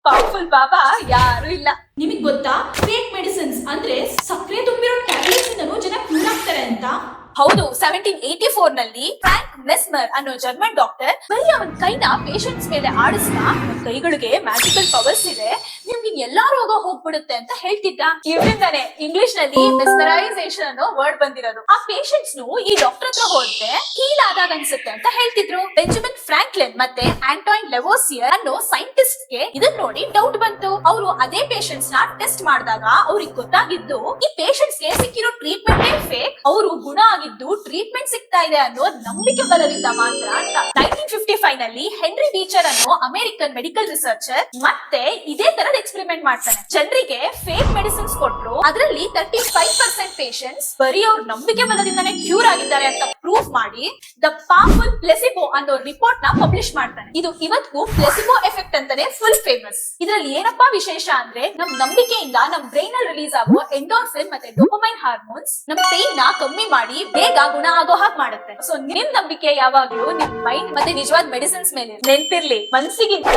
Powerful ಬಾಬಾ ಯಾರು ಇಲ್ಲ. ನಿಮಗ್ ಗೊತ್ತಾ ಫೇಕ್ ಮೆಡಿಸಿನ್ಸ್ ಅಂದ್ರೆ ಸಕ್ಕರೆ ತುಂಬಿರೋ ಟ್ಯಾಬ್ಲೆಟ್ಸ್ ಇಂದನೂ ಜನ ಕ್ಯೂರ್ ಆಗ್ತಾರೆ ಅಂತ? ಹೌದು, 1784 ನಲ್ಲಿ ಫ್ರಾಂಕ್ ಮೆಸ್ಮರ್ ಅನ್ನೋ ಜರ್ಮನ್ ಡಾಕ್ಟರ್ ಬರೀ ಅವನ್ ಕೈನ ಪೇಷಂಟ್ಸ್ ಮೇಲೆ ಆಡಿಸ್ತಾ ನಮ್ ಕೈಗಳಿಗೆ ಮ್ಯಾಜಿಕಲ್ ಪವರ್ಸ್ ಇದೆ, ನಿಮ್ಗೆ ಎಲ್ಲಾ ರೋಗ ಹೋಗ್ಬಿಡುತ್ತೆ ಅಂತ ಹೇಳ್ತಿದ್ದ. ಇವರಿಂದಾನೆ ಇಂಗ್ಲಿಷ್ ನಲ್ಲಿ ಮೆಸ್ಮರೈಸೇಷನ್ ಅನ್ನೋ ವರ್ಡ್ ಬಂದಿರೋದು. ಆ ಪೇಷಂಟ್ಸ್ ಈ ಡಾಕ್ಟರ್ ಹತ್ರ ಹೋದ್ರೆ ಹೀಲ್ ಆದಾಗ ಅನ್ಸುತ್ತೆ ಅಂತ ಹೇಳ್ತಿದ್ರು. ಬೆಂಜಮಿನ್ ಫ್ರಾಂಕ್ಲಿನ್ ಮತ್ತೆ ಆಂಟೋನ್ ಲೆವೋಸಿಯರ್ ಅನ್ನೋ ಸೈಂಟಿಸ್ಟ್ ಗೆ ಇದನ್ನ ನೋಡಿ ಡೌಟ್ ಬಂತು. ಅವರು ಅದೇ ಪೇಷಂಟ್ಸ್ ನ ಟೆಸ್ಟ್ ಮಾಡಿದಾಗ ಅವ್ರಿಗೆ ಗೊತ್ತಾಗಿದ್ದು ಈ ಪೇಷಂಟ್ಸ್ ಗೆ ಸಿಕ್ಕಿರೋ ಟ್ರೀಟ್ಮೆಂಟ್ ಫೇಕ್, ಅವರು ಗುಣ ಆಗಿದ್ದು ಟ್ರೀಟ್ಮೆಂಟ್ ಸಿಗ್ತಾ ಇದೆ ಅನ್ನೋ ನಂಬಿಕೆ ಬಲದಿಂದ ಮಾತ್ರ ಅಂತ. 1955 ನಲ್ಲಿ ಹೆನ್ರಿ ಬೀಚರ್ ಅನ್ನೋ ಅಮೆರಿಕನ್ ಮೆಡಿಕಲ್ ರಿಸರ್ಚರ್ ಮತ್ತೆ ಇದೇ ತರದ ಎಕ್ಸ್ಪೆರಿಮೆಂಟ್ ಮಾಡ್ತಾನೆ. ಜನರಿಗೆ ಫೇಕ್ ಮೆಡಿಸಿನ್ಸ್ ಕೊಟ್ರು, ಅದರಲ್ಲಿ 35% ಪೇಷಂಟ್ಸ್ ಬರೀ ಅವ್ರ ನಂಬಿಕೆ ಬಲದಿಂದಾನೇ ಕ್ಯೂರ್ ಆಗಿದ್ದಾರೆ ಅಂತ ಪ್ರೂವ್ ಮಾಡಿ ದ ಪವರ್ಫುಲ್ ಪ್ಲೆಸಿಬೋ ಅನ್ನೋ ರಿಪೋರ್ಟ್ ನ ಪಬ್ಲಿಷ್ ಮಾಡ್ತಾನೆ. ಇದು ಇವತ್ತಿಗೂ ಪ್ಲೆಸಿಬೋ ಎಫೆಕ್ಟ್ ಅಂತಾನೆ ಫುಲ್ ಫೇಮಸ್. ಇದರಲ್ಲಿ ಏನಪ್ಪಾ ವಿಶೇಷ ಅಂದ್ರೆ ನಮ್ ನಂಬಿಕೆಯಿಂದ ನಮ್ ಬ್ರೈನ್ ಅಲ್ಲಿ ರಿಲೀಸ್ ಆಗೋ ಎಂಡೋರ್ಫಿನ್ ಮತ್ತೆ ಡೋಪಮೈನ್ ಹಾರ್ಮೋನ್ಸ್ ನಮ್ ಪೇನ್ ನ ಕಮ್ಮಿ ಮಾಡಿ ಬೇಗ ಗುಣ ಆಗೋ ಹಾಗೆ ಮಾಡುತ್ತೆ. ಸೊ ನಿಮ್ ನಂಬಿಕೆ ಯಾವಾಗ್ಲೂ ನಿಮ್ ಮೈಂಡ್ ಮತ್ತೆ ನಿಜವಾದ ಮೆಡಿಸಿನ್ಸ್ ಮೇಲೆ ನೆನ್ಪಿರ್ಲಿ, ಮನ್ಸಿಗಿಂತ